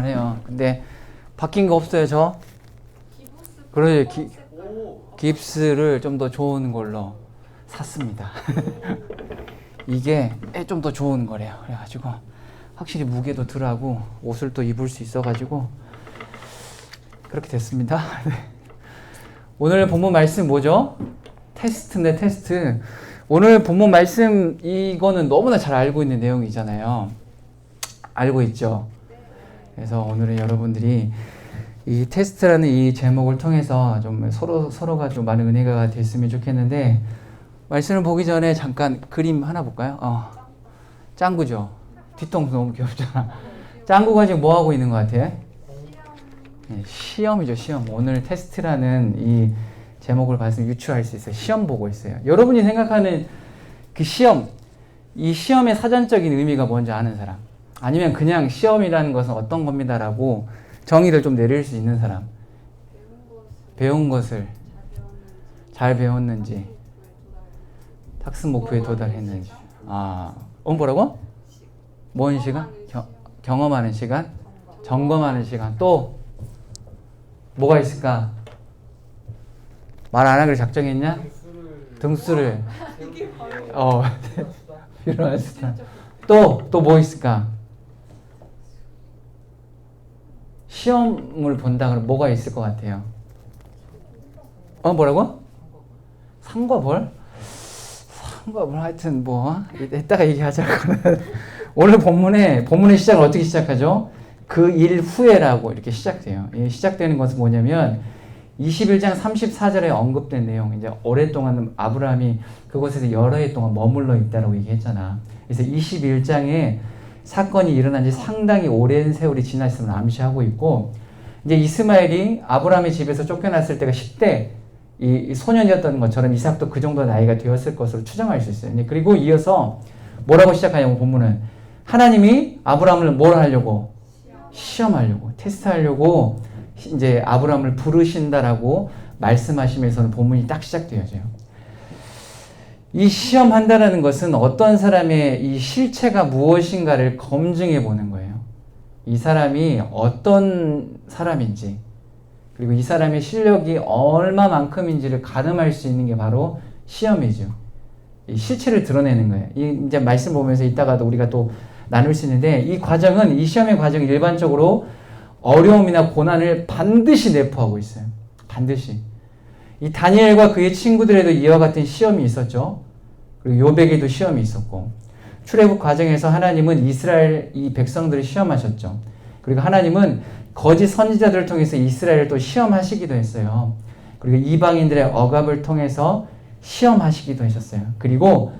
해요. 근데 바뀐 거 없어요, 저? 그러죠. 깁스를 좀 더 좋은 걸로 샀습니다. 이게 좀 더 좋은 거래요. 그래가지고 확실히 무게도 덜하고 옷을 또 입을 수 있어가지고 그렇게 됐습니다. 오늘 본문 말씀 뭐죠? 테스트인데 테스트. 오늘 본문 말씀 이거는 너무나 잘 알고 있는 내용이잖아요. 알고 있죠? 그래서 오늘은 여러분들이 이 테스트라는 이 제목을 통해서 좀 서로가 좀 많은 은혜가 됐으면 좋겠는데, 말씀을 보기 전에 잠깐 그림 하나 볼까요? 짱구죠. 뒤통수 너무 귀엽잖아. 짱구가 지금 뭐 하고 있는 것 같아? 시험이죠, 시험. 오늘 테스트라는 이 제목을 봤으면 유추할 수 있어요. 시험 보고 있어요. 여러분이 생각하는 그 시험, 이 시험의 사전적인 의미가 뭔지 아는 사람, 아니면 그냥 시험이라는 것은 어떤 겁니다라고 정의를 좀 내릴 수 있는 사람. 배운 것을 잘 배웠는지, 학습 목표에 도달했는지. 뭐라고? 뭔 시간? 경험하는 시간? 점검하는 시간. 또 뭐가 있을까? 말 안 하기로 작정했냐? 등수를. 필요한 시간. 또 뭐 있을까? 시험을 본다 그러면 뭐가 있을 것 같아요? 뭐라고? 상과 벌? 상과 벌 하여튼 뭐 이따가 얘기하자고. 오늘 본문의 시작을 어떻게 시작하죠? 그 일 후에라고 이렇게 시작돼요. 시작되는 것은 뭐냐면 21장 34절에 언급된 내용, 이제 오랫동안 아브라함이 그곳에서 여러 해 동안 머물러 있다라고 얘기했잖아. 그래서 21장에 사건이 일어난 지 상당히 오랜 세월이 지났음을 암시하고 있고, 이제 이스마엘이 아브라함의 집에서 쫓겨났을 때가 10대 이 소년이었던 것처럼 이삭도 그 정도 나이가 되었을 것으로 추정할 수 있어요. 그리고 이어서 뭐라고 시작하냐고, 본문은 하나님이 아브라함을 뭘 하려고? 시험하려고, 테스트하려고 이제 아브라함을 부르신다라고 말씀하시면서는 본문이 딱 시작되어져요. 이 시험한다라는 것은 어떤 사람의 이 실체가 무엇인가를 검증해 보는 거예요. 이 사람이 어떤 사람인지, 그리고 이 사람의 실력이 얼마만큼인지를 가늠할 수 있는 게 바로 시험이죠. 이 실체를 드러내는 거예요. 이제 말씀 보면서 이따가도 우리가 또 나눌 수 있는데, 이 과정은, 이 시험의 과정은 일반적으로 어려움이나 고난을 반드시 내포하고 있어요. 반드시. 이 다니엘과 그의 친구들에도 이와 같은 시험이 있었죠. 그리고 요백에도 시험이 있었고, 출애굽 과정에서 하나님은 이스라엘 이 백성들을 시험하셨죠. 그리고 하나님은 거짓 선지자들을 통해서 이스라엘을 또 시험하시기도 했어요. 그리고 이방인들의 억압을 통해서 시험하시기도 하셨어요. 그리고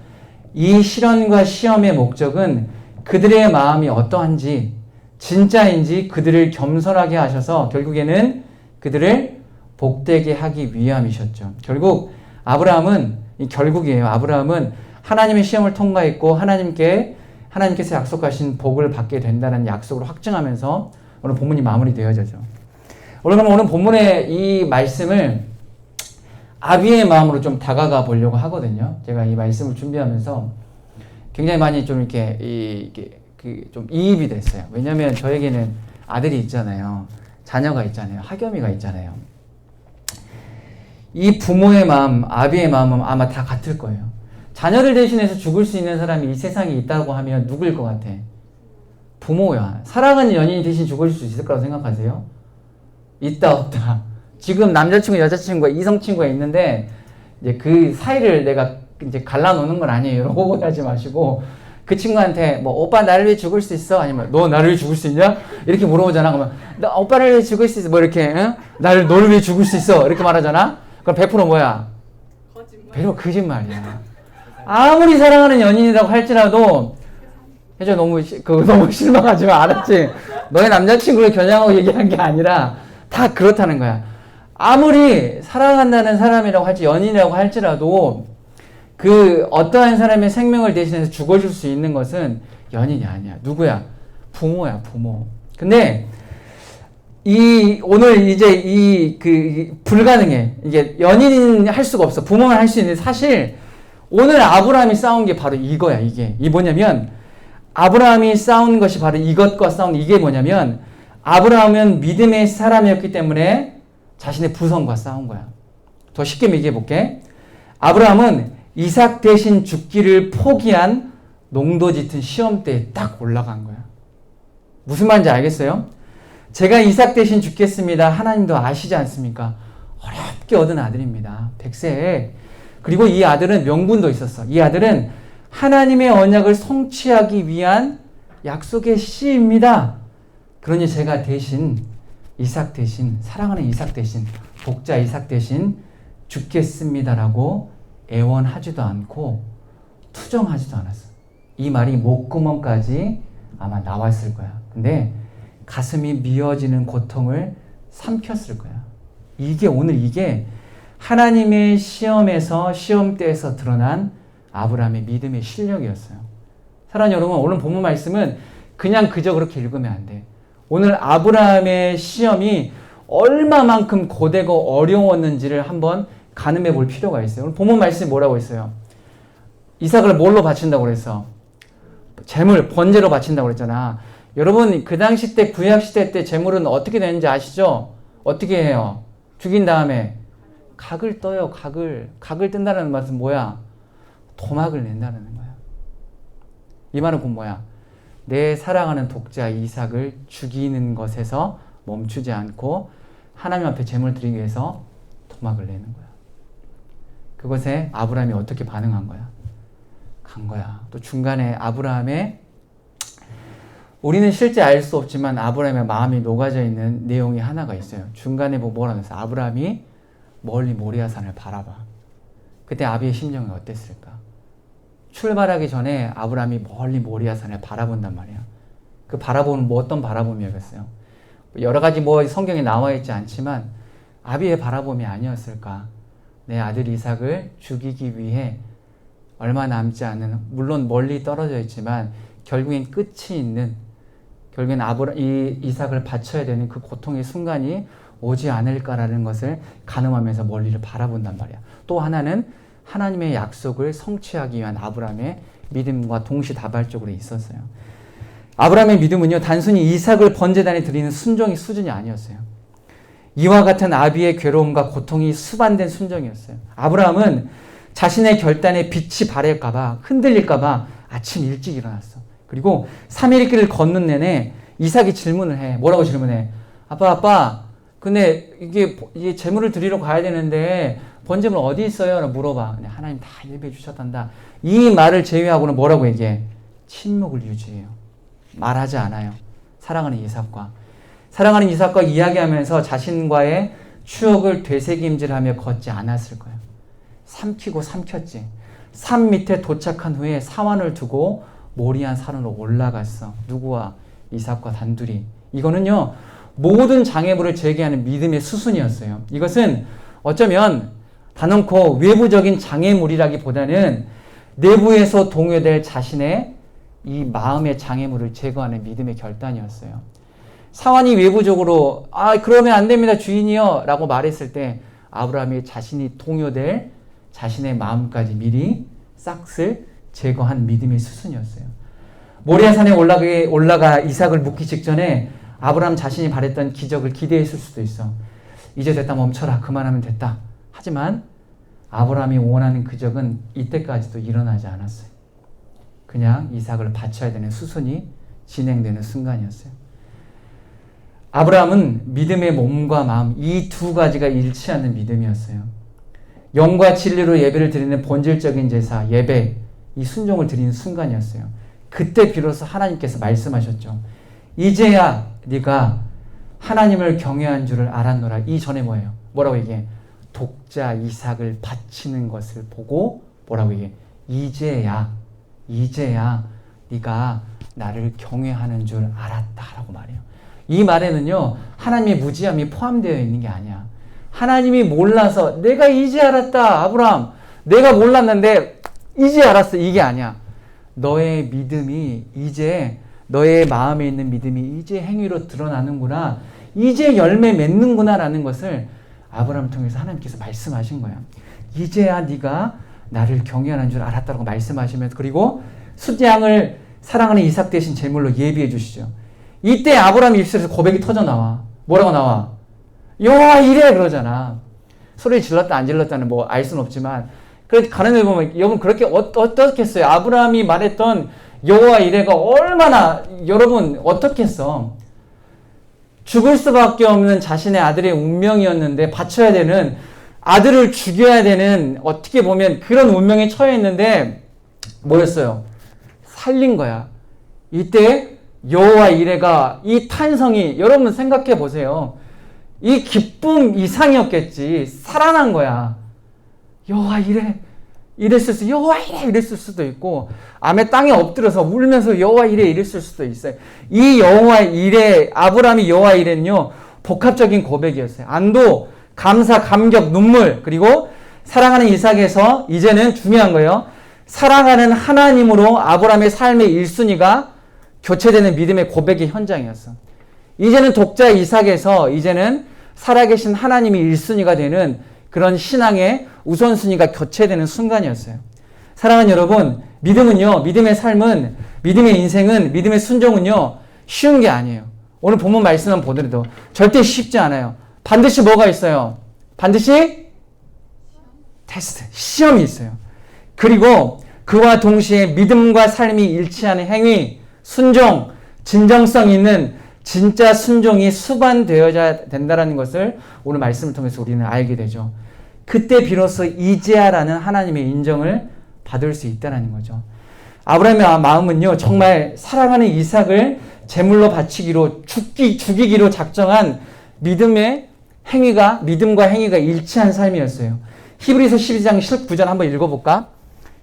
이 실현과 시험의 목적은 그들의 마음이 어떠한지, 진짜인지 그들을 겸손하게 하셔서 결국에는 그들을 복되게 하기 위함이셨죠. 결국 결국이에요. 아브라함은 하나님의 시험을 통과했고 하나님께서 약속하신 복을 받게 된다는 약속을 확증하면서 오늘 본문이 마무리되어져죠. 오늘 본문의 이 말씀을 아비의 마음으로 좀 다가가 보려고 하거든요. 제가 이 말씀을 준비하면서 굉장히 많이 좀 좀 이입이 됐어요. 왜냐하면 저에게는 아들이 있잖아요. 자녀가 있잖아요. 하겸이가 있잖아요. 이 부모의 마음, 아비의 마음은 아마 다 같을 거예요. 자녀를 대신해서 죽을 수 있는 사람이 이 세상에 있다고 하면 누구일 것 같아? 부모야. 사랑하는 연인이 대신 죽을 수 있을 거라고 생각하세요? 있다, 없다. 지금 남자친구, 여자친구가, 이성친구가 있는데, 이제 그 사이를 내가 이제 갈라놓는 건 아니에요. 호구하지 마시고, 그 친구한테 뭐 오빠 나를 위해 죽을 수 있어? 아니면 너 나를 위해 죽을 수 있냐? 이렇게 물어보잖아. 그러면 나 오빠를 위해 죽을 수 있어? 뭐 이렇게 너를 위해 죽을 수 있어? 이렇게 말하잖아. 그럼 100% 뭐야? 거짓말이야. 아무리 사랑하는 연인이라고 할지라도, 해줘, 너무 실망하지 마. 알았지? 너의 남자친구를 겨냥하고 얘기한 게 아니라 다 그렇다는 거야. 아무리 사랑한다는 사람이라고 할지, 연인이라고 할지라도 그 어떠한 사람의 생명을 대신해서 죽어줄 수 있는 것은 연인이 아니야. 누구야? 부모야, 부모. 근데 오늘 이제 불가능해. 이게 연인은 할 수가 없어. 부모만 할 수 있는데, 사실 오늘 아브라함이 싸운 게 바로 이거야. 이게 뭐냐면, 아브라함이 싸운 것이 바로 이것과 싸운 이게 뭐냐면, 아브라함은 믿음의 사람이었기 때문에 자신의 부성과 싸운 거야. 더 쉽게 얘기해 볼게. 아브라함은 이삭 대신 죽기를 포기한 농도 짙은 시험대에 딱 올라간 거야. 무슨 말인지 알겠어요? 제가 이삭 대신 죽겠습니다. 하나님도 아시지 않습니까? 어렵게 얻은 아들입니다. 100세에. 그리고 이 아들은 명분도 있었어. 이 아들은 하나님의 언약을 성취하기 위한 약속의 씨입니다. 그러니 제가 대신 이삭 대신, 사랑하는 이삭 대신, 독자 이삭 대신 죽겠습니다라고 애원하지도 않고 투정하지도 않았어. 이 말이 목구멍까지 아마 나왔을 거야. 근데 가슴이 미어지는 고통을 삼켰을 거야. 이게 하나님의 시험대에서 드러난 아브라함의 믿음의 실력이었어요. 사랑하는 여러분, 오늘 본문 말씀은 그냥 그저 그렇게 읽으면 안 돼. 오늘 아브라함의 시험이 얼마만큼 고되고 어려웠는지를 한번 가늠해 볼 필요가 있어요. 오늘 본문 말씀이 뭐라고 했어요? 이삭을 뭘로 바친다고 그랬어? 재물, 번제로 바친다고 그랬잖아. 여러분, 그 당시 때, 구약시대 때 재물은 어떻게 되는지 아시죠? 어떻게 해요? 죽인 다음에 각을 떠요, 각을. 각을 뜬다는 말은 뭐야? 도막을 낸다는 거야. 이 말은 곧 뭐야? 내 사랑하는 독자 이삭을 죽이는 것에서 멈추지 않고 하나님 앞에 제물을 드리기 위해서 도막을 내는 거야. 그것에 아브라함이 어떻게 반응한 거야? 간 거야. 또 중간에 아브라함의, 우리는 실제 알 수 없지만 아브라함의 마음이 녹아져 있는 내용이 하나가 있어요. 중간에 뭐라고 했어? 아브라함이 멀리 모리아산을 바라봐. 그때 아비의 심정이 어땠을까? 출발하기 전에 아브라함이 멀리 모리아산을 바라본단 말이야. 그 바라보는 어떤 바라봄이었겠어요? 여러 가지 성경에 나와 있지 않지만 아비의 바라봄이 아니었을까? 내 아들 이삭을 죽이기 위해 얼마 남지 않은, 물론 멀리 떨어져 있지만 결국엔 끝이 있는, 결국엔 이삭을 바쳐야 되는 그 고통의 순간이 오지 않을까라는 것을 가늠하면서 멀리를 바라본단 말이야. 또 하나는 하나님의 약속을 성취하기 위한 아브라함의 믿음과 동시다발적으로 있었어요. 아브라함의 믿음은요, 단순히 이삭을 번제단에 드리는 순종의 수준이 아니었어요. 이와 같은 아비의 괴로움과 고통이 수반된 순종이었어요. 아브라함은 자신의 결단에 빛이 발할까봐, 흔들릴까봐 아침 일찍 일어났어. 그리고 3일 길을 걷는 내내 이삭이 질문을 해. 뭐라고 질문해? 아빠, 근데 이게 제물을 드리러 가야 되는데 번제물 어디 있어요? 라고 물어봐. 근데 하나님 다 예비해 주셨단다. 이 말을 제외하고는 뭐라고 얘기해? 침묵을 유지해요. 말하지 않아요. 사랑하는 이삭과 이야기하면서 자신과의 추억을 되새김질하며 걷지 않았을 거예요. 삼키고 삼켰지. 산 밑에 도착한 후에 사환을 두고 모리안 산으로 올라갔어. 누구와? 이삭과 단둘이. 이거는요, 모든 장애물을 제거하는 믿음의 수순이었어요. 이것은 어쩌면 단언코 외부적인 장애물이라기보다는 내부에서 동요될 자신의 이 마음의 장애물을 제거하는 믿음의 결단이었어요. 사환이 외부적으로 그러면 안 됩니다 주인이요 라고 말했을 때 아브라함이 자신이 동요될 자신의 마음까지 미리 싹쓸 제거한 믿음의 수순이었어요. 모리아산에 올라가 이삭을 묻기 직전에 아브라함 자신이 바랬던 기적을 기대했을 수도 있어. 이제 됐다, 멈춰라, 그만하면 됐다. 하지만 아브라함이 원하는 기적은 이때까지도 일어나지 않았어요. 그냥 이삭을 바쳐야 되는 수순이 진행되는 순간이었어요. 아브라함은 믿음의 몸과 마음, 이 두 가지가 일치하는 믿음이었어요. 영과 진리로 예배를 드리는 본질적인 제사, 예배, 이 순종을 드리는 순간이었어요. 그때 비로소 하나님께서 말씀하셨죠. 이제야 네가 하나님을 경외한 줄을 알았노라. 이 전에 뭐예요? 뭐라고 얘기해? 독자 이삭을 바치는 것을 보고 뭐라고 얘기해? 이제야 네가 나를 경외하는 줄 알았다라고 말해요. 이 말에는요, 하나님의 무지함이 포함되어 있는 게 아니야. 하나님이 몰라서 내가 이제 알았다, 아브라함. 내가 몰랐는데 이제 알았어. 이게 아니야. 너의 믿음이 이제, 너의 마음에 있는 믿음이 이제 행위로 드러나는구나. 이제 열매 맺는구나 라는 것을 아브라함을 통해서 하나님께서 말씀하신 거야. 이제야 네가 나를 경외하는 줄 알았다고 말씀하시면서, 그리고 숫양을 사랑하는 이삭 대신 제물로 예비해 주시죠. 이때 아브라함 입술에서 고백이 터져 나와. 뭐라고 나와? 여호와 이래 그러잖아. 소리 질렀다 안 질렀다는 뭐 알 수는 없지만 그래도 가난을 보면 여러분 그렇게 어떻겠어요? 아브라함이 말했던 여호와 이래가 얼마나 여러분 어떻겠어? 죽을 수밖에 없는 자신의 아들의 운명이었는데 바쳐야 되는 아들을 죽여야 되는 어떻게 보면 그런 운명에 처해 있는데 뭐였어요? 살린 거야. 이때 여호와 이레가 이 탄성이 여러분 생각해 보세요. 이 기쁨 이상이었겠지. 살아난 거야. 여호와 이레 이랬을 수 여호와 이레 이랬을 수도 있고 암에 땅에 엎드려서 울면서 여호와 이레 이랬을 수도 있어요. 이 여호와 이레 아브라함이 여호와 이레는요 복합적인 고백이었어요. 안도, 감사, 감격, 눈물 그리고 사랑하는 이삭에서 이제는 중요한 거예요. 사랑하는 하나님으로 아브라함의 삶의 1순위가 교체되는 믿음의 고백의 현장이었어. 이제는 독자 이삭에서 이제는 살아계신 하나님이 1순위가 되는 그런 신앙의 우선순위가 교체되는 순간이었어요. 사랑하는 여러분, 믿음은요, 믿음의 삶은, 믿음의 인생은, 믿음의 순종은요, 쉬운 게 아니에요. 오늘 본문 말씀만 보더라도 절대 쉽지 않아요. 반드시 뭐가 있어요? 반드시 테스트, 시험이 있어요. 그리고 그와 동시에 믿음과 삶이 일치하는 행위, 순종, 진정성 있는 진짜 순종이 수반되어야 된다는 것을 오늘 말씀을 통해서 우리는 알게 되죠. 그때 비로소 이제야라는 하나님의 인정을 받을 수 있다는 거죠. 아브라함의 마음은요, 정말 사랑하는 이삭을 제물로 바치기로 죽이기로 작정한 믿음과 행위가 일치한 삶이었어요. 히브리서 12장 19절 한번 읽어볼까?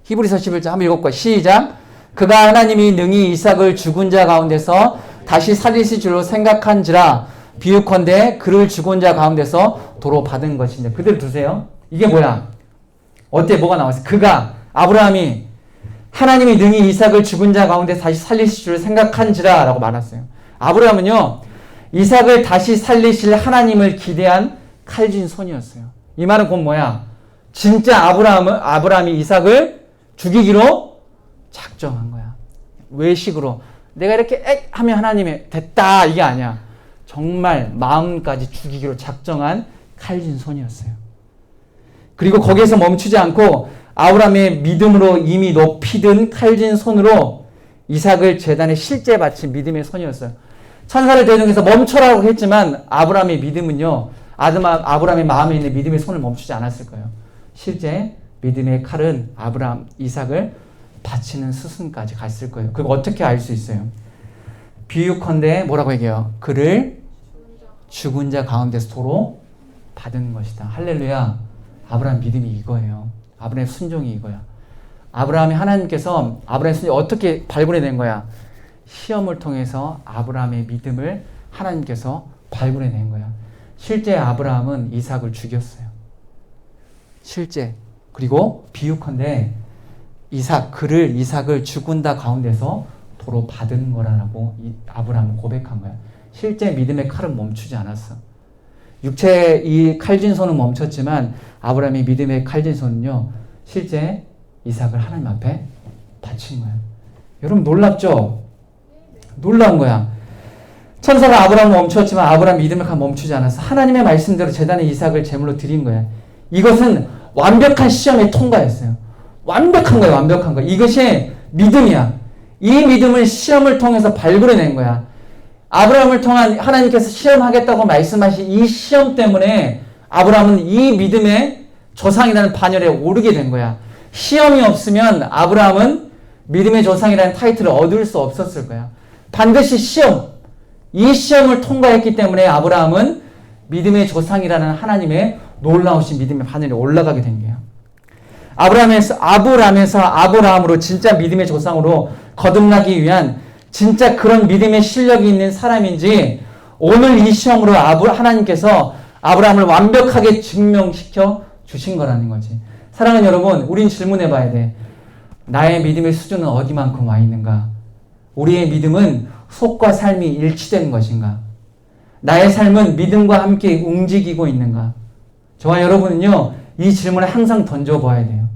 히브리서 11장 한번 읽어볼까? 시작! 그가 하나님이 능히 이삭을 죽은 자 가운데서 다시 살리실 줄로 생각한지라 비유컨대 그를 죽은 자 가운데서 도로 받은 것이냐. 그대로 두세요. 이게 뭐야? 어때? 뭐가 나왔어? 그가 아브라함이 하나님이 능히 이삭을 죽은 자 가운데 다시 살리실 줄을 생각한지라 라고 말했어요. 아브라함은요 이삭을 다시 살리실 하나님을 기대한 칼진 손이었어요. 이 말은 곧 뭐야? 진짜 아브라함이 이삭을 죽이기로 작정한 거야. 외식으로 내가 이렇게 하면 하나님이 됐다 이게 아니야. 정말 마음까지 죽이기로 작정한 칼진 손이었어요. 그리고 거기에서 멈추지 않고 아브라함의 믿음으로 이미 높이 든 칼진 손으로 이삭을 제단에 실제 바친 믿음의 손이었어요. 천사를 대동해서 멈춰라고 했지만 아브라함의 믿음은요. 아브라함의 마음에 있는 믿음의 손을 멈추지 않았을 거예요. 실제 믿음의 칼은 이삭을 바치는 수순까지 갔을 거예요. 그거 어떻게 알 수 있어요? 비유컨대 뭐라고 얘기해요? 그를 죽은 자 가운데서 도로 받은 것이다. 할렐루야. 아브라함 믿음이 이거예요. 아브라함의 순종이 이거야. 하나님께서 아브라함의 순종이 어떻게 발굴해낸 거야? 시험을 통해서 아브라함의 믿음을 하나님께서 발굴해낸 거야. 실제 아브라함은 이삭을 죽였어요. 실제. 그리고 비유컨대 이삭을 죽은 자 가운데서 도로 받은 거라고 아브라함은 고백한 거야. 실제 믿음의 칼은 멈추지 않았어. 육체의 이 칼진 손은 멈췄지만 아브라함의 믿음의 칼진 손은요. 실제 이삭을 하나님 앞에 바친 거야. 여러분 놀랍죠? 놀라운 거야. 천사가 아브라함을 멈췄지만 아브라함 믿음의 칼 멈추지 않았어. 하나님의 말씀대로 제단에 이삭을 제물로 드린 거야. 이것은 완벽한 시험의 통과였어요. 완벽한 거예요. 완벽한 거. 이것이 믿음이야. 이 믿음을 시험을 통해서 발굴해낸 거야. 아브라함을 통한 하나님께서 시험하겠다고 말씀하신 이 시험 때문에 아브라함은 이 믿음의 조상이라는 반열에 오르게 된 거야. 시험이 없으면 아브라함은 믿음의 조상이라는 타이틀을 얻을 수 없었을 거야. 반드시 이 시험을 통과했기 때문에 아브라함은 믿음의 조상이라는 하나님의 놀라우신 믿음의 반열에 올라가게 된 거야. 아브라함으로 진짜 믿음의 조상으로 거듭나기 위한 진짜 그런 믿음의 실력이 있는 사람인지 오늘 이 시험으로 하나님께서 아브라함을 완벽하게 증명시켜 주신 거라는 거지. 사랑하는 여러분, 우린 질문해 봐야 돼. 나의 믿음의 수준은 어디만큼 와 있는가? 우리의 믿음은 속과 삶이 일치되는 것인가? 나의 삶은 믿음과 함께 움직이고 있는가? 저와 여러분은요, 이 질문을 항상 던져봐야 돼요.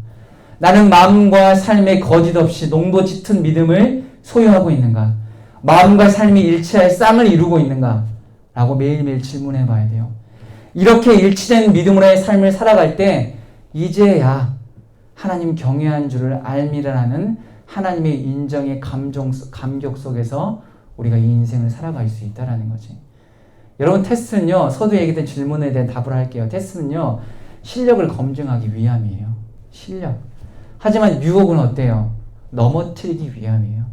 나는 마음과 삶에 거짓 없이 농도 짙은 믿음을 소유하고 있는가? 마음과 삶이 일치할 쌍을 이루고 있는가? 라고 매일매일 질문해 봐야 돼요. 이렇게 일치된 믿음으로의 삶을 살아갈 때 이제야 하나님 경외한 줄을 알미라는 하나님의 인정의 감격 속에서 우리가 이 인생을 살아갈 수 있다는 거지. 여러분, 테스트는요, 서두에 얘기했던 질문에 대한 답을 할게요. 테스트는요, 실력을 검증하기 위함이에요. 실력. 하지만 유혹은 어때요? 넘어뜨리기 위함이에요.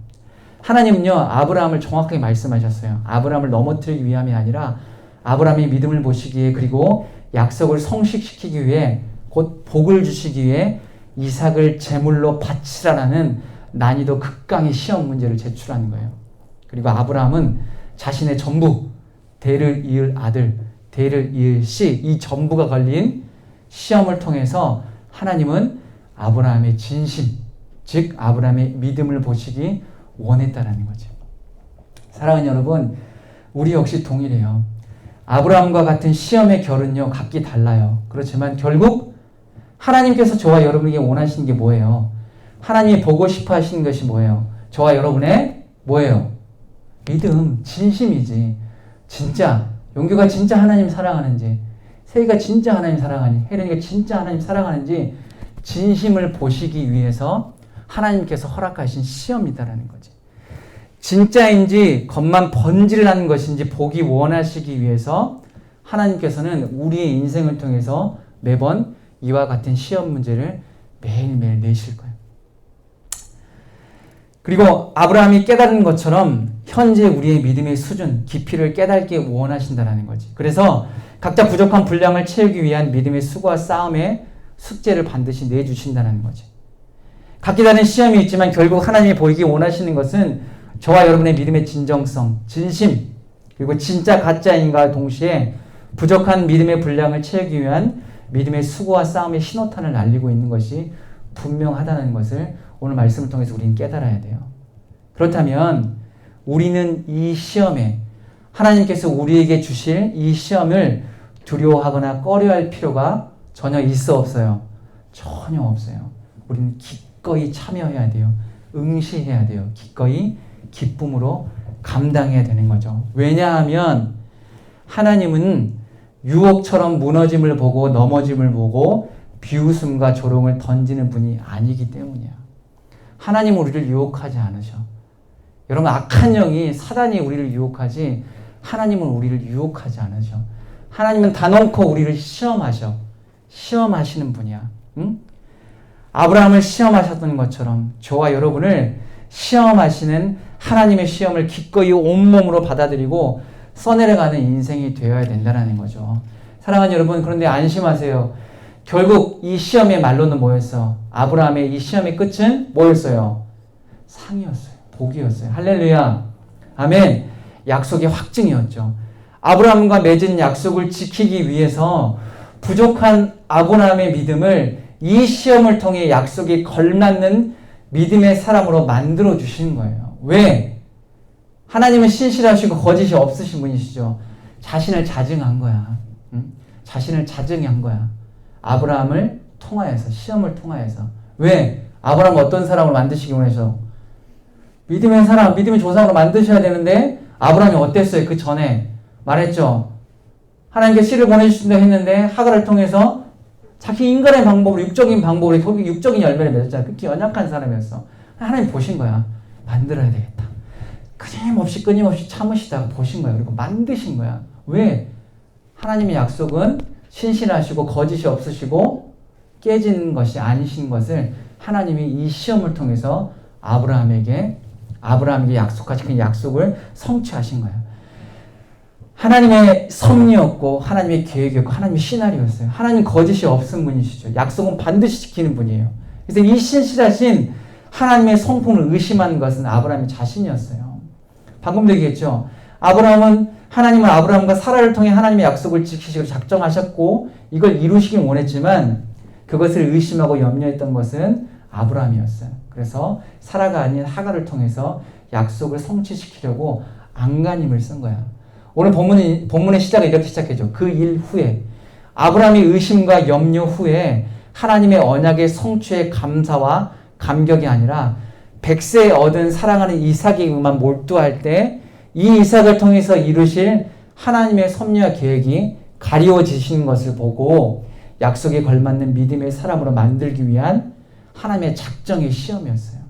하나님은요, 아브라함을 정확하게 말씀하셨어요. 아브라함을 넘어뜨리기 위함이 아니라 아브라함의 믿음을 보시기에, 그리고 약속을 성식시키기 위해, 곧 복을 주시기 위해 이삭을 제물로 바치라라는 난이도 극강의 시험 문제를 제출하는 거예요. 그리고 아브라함은 자신의 전부, 대를 이을 아들, 대를 이을 씨, 이 전부가 걸린 시험을 통해서 하나님은 아브라함의 진심, 즉 아브라함의 믿음을 보시기 원했다라는 거죠. 사랑하는 여러분, 우리 역시 동일해요. 아브라함과 같은 시험의 결은요, 각기 달라요. 그렇지만 결국 하나님께서 저와 여러분에게 원하시는 게 뭐예요? 하나님이 보고 싶어 하시는 것이 뭐예요? 저와 여러분의 뭐예요? 믿음, 진심이지. 진짜 용규가 진짜 하나님 사랑하는지, 세희가 진짜 하나님 사랑하는지, 혜련이가 진짜 하나님 사랑하는지 진심을 보시기 위해서 하나님께서 허락하신 시험이다라는 거지. 진짜인지 겉만 번질나는 것인지 보기 원하시기 위해서 하나님께서는 우리의 인생을 통해서 매번 이와 같은 시험 문제를 매일매일 내실 거예요. 그리고 아브라함이 깨달은 것처럼 현재 우리의 믿음의 수준, 깊이를 깨닫기 원하신다는 거지. 그래서 각자 부족한 분량을 채우기 위한 믿음의 수고와 싸움의 숙제를 반드시 내주신다는 거지. 각기 다른 시험이 있지만 결국 하나님이 보이기 원하시는 것은 저와 여러분의 믿음의 진정성, 진심, 그리고 진짜 가짜인가와 동시에 부족한 믿음의 분량을 채우기 위한 믿음의 수고와 싸움의 신호탄을 날리고 있는 것이 분명하다는 것을 오늘 말씀을 통해서 우리는 깨달아야 돼요. 그렇다면 우리는 이 시험에, 하나님께서 우리에게 주실 이 시험을 두려워하거나 꺼려할 필요가 전혀 있어 없어요? 전혀 없어요. 우리는 기꺼이 참여해야 돼요. 응시해야 돼요. 기꺼이 기쁨으로 감당해야 되는 거죠. 왜냐하면 하나님은 유혹처럼 무너짐을 보고 넘어짐을 보고 비웃음과 조롱을 던지는 분이 아니기 때문이야. 하나님은 우리를 유혹하지 않으셔. 여러분, 악한 영이, 사단이 우리를 유혹하지 하나님은 우리를 유혹하지 않으셔. 하나님은 단언코 우리를 시험하셔. 시험하시는 분이야. 응? 아브라함을 시험하셨던 것처럼 저와 여러분을 시험하시는 하나님의 시험을 기꺼이 온몸으로 받아들이고 써내려가는 인생이 되어야 된다는 거죠. 사랑하는 여러분, 그런데 안심하세요. 결국 이 시험의 말로는 뭐였어? 아브라함의 이 시험의 끝은 뭐였어요? 상이었어요. 복이었어요. 할렐루야. 아멘. 약속의 확증이었죠. 아브라함과 맺은 약속을 지키기 위해서 부족한 아브라함의 믿음을 이 시험을 통해 약속에 걸맞는 믿음의 사람으로 만들어 주신 거예요. 왜? 하나님은 신실하시고 거짓이 없으신 분이시죠. 자신을 자증한 거야. 응? 자신을 자증한 거야. 아브라함을 통하여서, 시험을 통하여서. 왜? 아브라함 어떤 사람을 만드시기 원해서? 믿음의 사람, 믿음의 조상으로 만드셔야 되는데 아브라함이 어땠어요? 그 전에 말했죠. 하나님께 씨를 보내주신다 했는데 하갈을 통해서 자기 인간의 방법으로, 육적인 방법으로 결국 육적인 열매를 맺었잖아. 그렇게 연약한 사람이었어. 하나님 보신 거야. 만들어야 되겠다. 끊임없이 참으시다가 보신 거야. 그리고 만드신 거야. 왜? 하나님의 약속은 신실하시고 거짓이 없으시고 깨지는 것이 아니신 것을 하나님이 이 시험을 통해서 아브라함에게 약속하신 그 약속을 성취하신 거예요. 하나님의 섭리였고 하나님의 계획이었고 하나님의 시나리오였어요. 하나님 거짓이 없은 분이시죠. 약속은 반드시 지키는 분이에요. 그래서 이 신실하신 하나님의 성품을 의심한 것은 아브라함의 자신이었어요. 방금도 얘기했죠. 하나님은 아브라함과 사라를 통해 하나님의 약속을 지키시기로 작정하셨고 이걸 이루시길 원했지만 그것을 의심하고 염려했던 것은 아브라함이었어요. 그래서 사라가 아닌 하갈을 통해서 약속을 성취시키려고 안간힘을 쓴 거야. 오늘 본문의 시작을 이렇게 시작해줘. 그 일 후에 아브라함의 의심과 염려 후에 하나님의 언약의 성취의 감사와 감격이 아니라 100세 얻은 사랑하는 이삭에게만 몰두할 때 이 이삭을 통해서 이루실 하나님의 섭리와 계획이 가리워지시는 것을 보고 약속에 걸맞는 믿음의 사람으로 만들기 위한 하나님의 작정의 시험이었어요.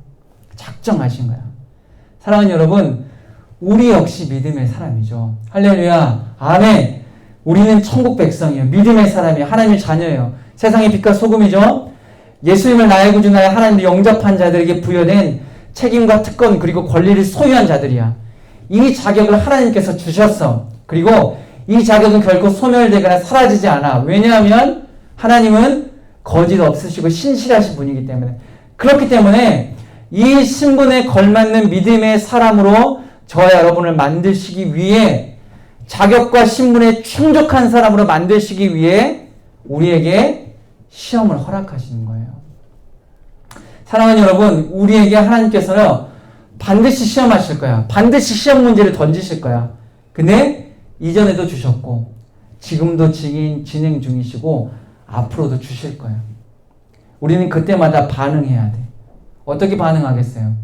작정하신 거야. 사랑하는 여러분, 우리 역시 믿음의 사람이죠. 할렐루야. 아멘. 우리는 천국 백성이에요. 믿음의 사람이에요. 하나님의 자녀예요. 세상의 빛과 소금이죠. 예수님을 나의 구주 나의 하나님을 영접한 자들에게 부여된 책임과 특권 그리고 권리를 소유한 자들이야. 이 자격을 하나님께서 주셨어. 그리고 이 자격은 결코 소멸되거나 사라지지 않아. 왜냐하면 하나님은 거짓 없으시고 신실하신 분이기 때문에. 그렇기 때문에 이 신분에 걸맞는 믿음의 사람으로 저와 여러분을 만드시기 위해 자격과 신분에 충족한 사람으로 만드시기 위해 우리에게 시험을 허락하시는 거예요. 사랑하는 여러분, 우리에게 하나님께서는 반드시 시험하실 거야. 반드시 시험 문제를 던지실 거야. 근데 이전에도 주셨고 지금도 진행 중이시고 앞으로도 주실 거야. 우리는 그때마다 반응해야 돼. 어떻게 반응하겠어요?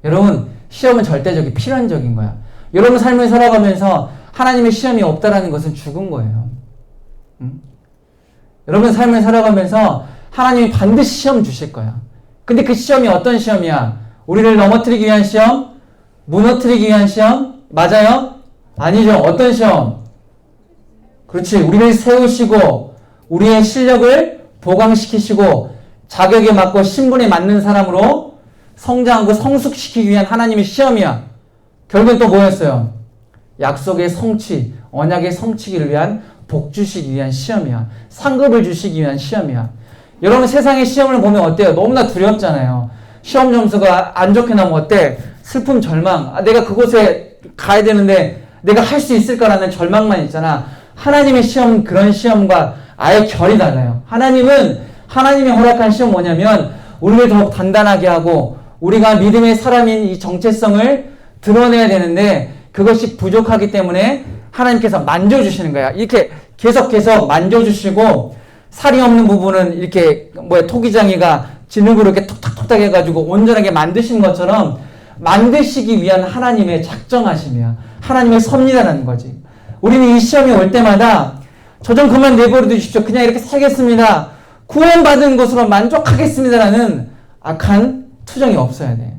여러분, 시험은 절대적인 필연적인 거야. 여러분 삶을 살아가면서 하나님의 시험이 없다라는 것은 죽은 거예요. 응? 여러분 삶을 살아가면서 하나님이 반드시 시험 주실 거야. 근데 그 시험이 어떤 시험이야? 우리를 넘어뜨리기 위한 시험? 무너뜨리기 위한 시험? 맞아요? 아니죠. 어떤 시험? 그렇지. 우리를 세우시고 우리의 실력을 보강시키시고 자격에 맞고 신분에 맞는 사람으로 성장하고 성숙시키기 위한 하나님의 시험이야. 결국엔 또 뭐였어요? 약속의 성취, 언약의 성취를 위한 복 주시기 위한 시험이야. 상급을 주시기 위한 시험이야. 여러분 세상의 시험을 보면 어때요? 너무나 두렵잖아요. 시험 점수가 안 좋게 나오면 어때? 슬픔, 절망. 내가 그곳에 가야 되는데 내가 할 수 있을까라는 절망만 있잖아. 하나님의 시험은 그런 시험과 아예 결이 달라요. 하나님은 하나님이 허락한 시험 뭐냐면 우리를 더욱 단단하게 하고 우리가 믿음의 사람인 이 정체성을 드러내야 되는데 그것이 부족하기 때문에 하나님께서 만져주시는 거야. 이렇게 계속 만져주시고 살이 없는 부분은 이렇게 토기장이가 진흙으로 이렇게 톡톡톡 해가지고 온전하게 만드신 것처럼 만드시기 위한 하나님의 작정하심이야. 하나님의 섭리라는 거지. 우리는 이 시험이 올 때마다 저 좀 그만 내버려 두십시오. 그냥 이렇게 살겠습니다. 구원받은 것으로 만족하겠습니다라는 악한 투정이 없어야 돼.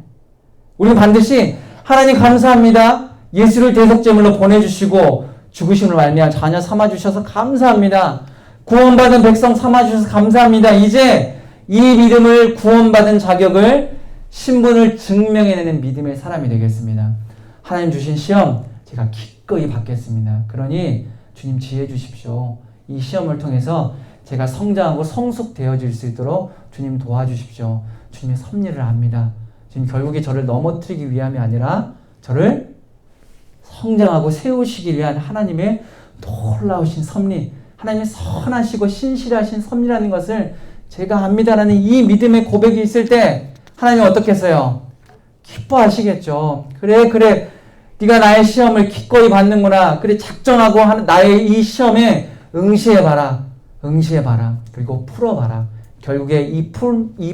우리는 반드시 하나님 감사합니다. 예수를 대속제물로 보내주시고 죽으심을 말미암아 자녀 삼아주셔서 감사합니다. 구원받은 백성 삼아주셔서 감사합니다. 이제 이 믿음을 구원받은 자격을 신분을 증명해내는 믿음의 사람이 되겠습니다. 하나님 주신 시험 제가 기꺼이 받겠습니다. 그러니 주님 지혜 주십시오. 이 시험을 통해서 제가 성장하고 성숙되어질 수 있도록 주님 도와주십시오. 주님의 섭리를 압니다. 주님 결국에 저를 넘어뜨리기 위함이 아니라 저를 성장하고 세우시기 위한 하나님의 놀라우신 섭리, 하나님의 선하시고 신실하신 섭리라는 것을 제가 압니다라는 이 믿음의 고백이 있을 때 하나님은 어떻게 했어요? 기뻐하시겠죠. 그래 네가 나의 시험을 기꺼이 받는구나. 그래 작정하고 나의 이 시험에 응시해봐라. 그리고 풀어봐라. 결국에 이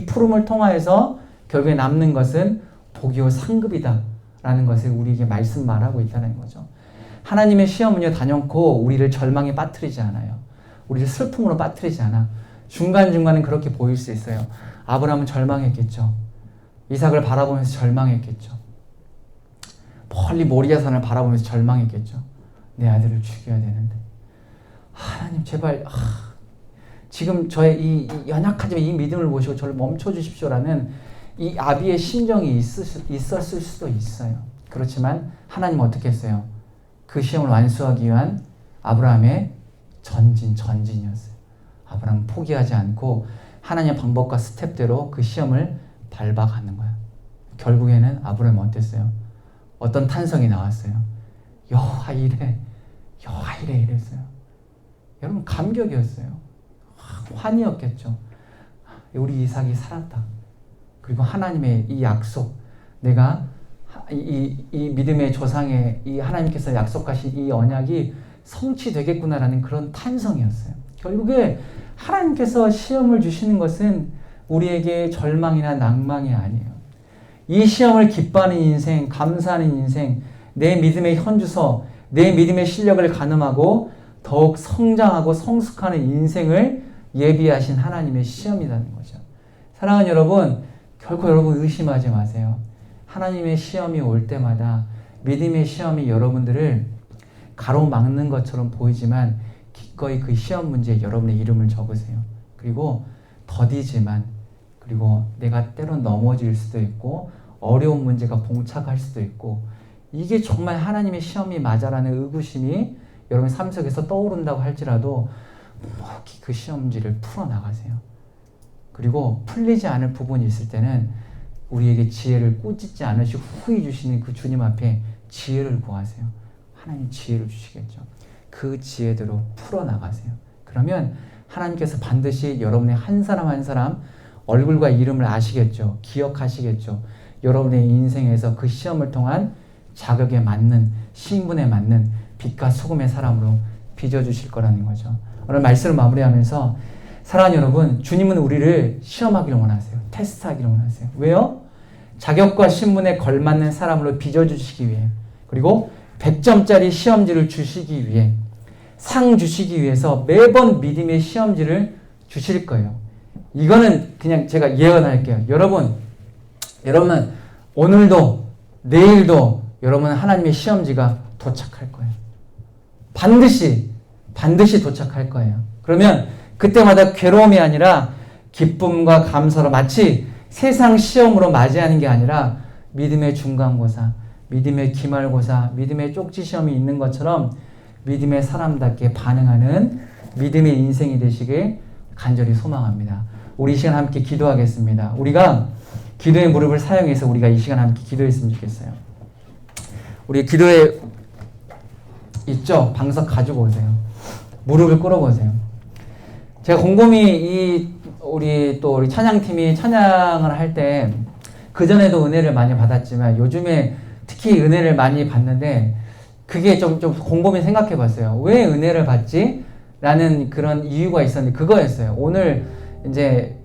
푸름을 통하여서 결국에 남는 것은 복이요 상급이다 라는 것을 우리에게 말씀 말하고 있다는 거죠. 하나님의 시험은요 단연코 우리를 절망에 빠뜨리지 않아요. 우리를 슬픔으로 빠뜨리지 않아. 중간중간은 그렇게 보일 수 있어요. 아브라함은 절망했겠죠. 이삭을 바라보면서 절망했겠죠. 멀리 모리아산을 바라보면서 절망했겠죠. 내 아들을 죽여야 되는데 하나님 제발 지금 저의 이 연약하지만 이 믿음을 보시고 저를 멈춰주십시오라는 이 아비의 심정이 있었을 수도 있어요. 그렇지만 하나님은 어떻게 했어요? 그 시험을 완수하기 위한 아브라함의 전진이었어요. 아브라함은 포기하지 않고 하나님의 방법과 스텝대로 그 시험을 밟아가는 거야. 결국에는 아브라함은 어땠어요? 어떤 탄성이 나왔어요? 여호와 이래 이랬어요. 여러분 감격이었어요. 환희였겠죠. 우리 이삭이 살았다. 그리고 하나님의 이 약속, 내가 이 믿음의 조상의 이 하나님께서 약속하신 이 언약이 성취되겠구나라는 그런 탄성이었어요. 결국에 하나님께서 시험을 주시는 것은 우리에게 절망이나 낭망이 아니에요. 이 시험을 기뻐하는 인생, 감사하는 인생, 내 믿음의 현주소, 내 믿음의 실력을 가늠하고 더욱 성장하고 성숙하는 인생을 예비하신 하나님의 시험이라는 거죠. 사랑하는 여러분, 결코 여러분 의심하지 마세요. 하나님의 시험이 올 때마다 믿음의 시험이 여러분들을 가로막는 것처럼 보이지만 기꺼이 그 시험 문제에 여러분의 이름을 적으세요. 그리고 더디지만, 그리고 내가 때론 넘어질 수도 있고 어려운 문제가 봉착할 수도 있고 이게 정말 하나님의 시험이 맞아라는 의구심이 여러분 삶 속에서 떠오른다고 할지라도 그 시험지를 풀어나가세요. 그리고 풀리지 않을 부분이 있을 때는 우리에게 지혜를 꾸짖지 않으시고 후히 주시는 그 주님 앞에 지혜를 구하세요. 하나님 지혜를 주시겠죠. 그 지혜대로 풀어나가세요. 그러면 하나님께서 반드시 여러분의 한 사람 한 사람 얼굴과 이름을 아시겠죠. 기억하시겠죠. 여러분의 인생에서 그 시험을 통한 자격에 맞는, 신분에 맞는 빛과 소금의 사람으로 빚어주실 거라는 거죠. 오늘 말씀을 마무리하면서 사랑하는 여러분, 주님은 우리를 시험하기를 원하세요. 테스트하기를 원하세요. 왜요? 자격과 신분에 걸맞는 사람으로 빚어주시기 위해, 그리고 100점짜리 시험지를 주시기 위해, 상 주시기 위해서 매번 믿음의 시험지를 주실 거예요. 이거는 그냥 제가 예언할게요. 여러분은 오늘도 내일도 여러분은 하나님의 시험지가 도착할 거예요. 반드시 도착할 거예요. 그러면 그때마다 괴로움이 아니라 기쁨과 감사로, 마치 세상 시험으로 맞이하는 게 아니라 믿음의 중간고사, 믿음의 기말고사, 믿음의 쪽지시험이 있는 것처럼 믿음의 사람답게 반응하는 믿음의 인생이 되시길 간절히 소망합니다. 우리 이 시간 함께 기도하겠습니다. 우리가 기도의 무릎을 사용해서 우리가 이 시간 함께 기도했으면 좋겠어요. 우리 기도에 있죠? 방석 가지고 오세요. 무릎을 꿇어보세요. 제가 곰곰이 우리 찬양팀이 찬양을 할 때 그전에도 은혜를 많이 받았지만 요즘에 특히 은혜를 많이 받는데 그게 좀 곰곰이 생각해 봤어요. 왜 은혜를 받지? 라는 그런 이유가 있었는데 그거였어요. 오늘 이제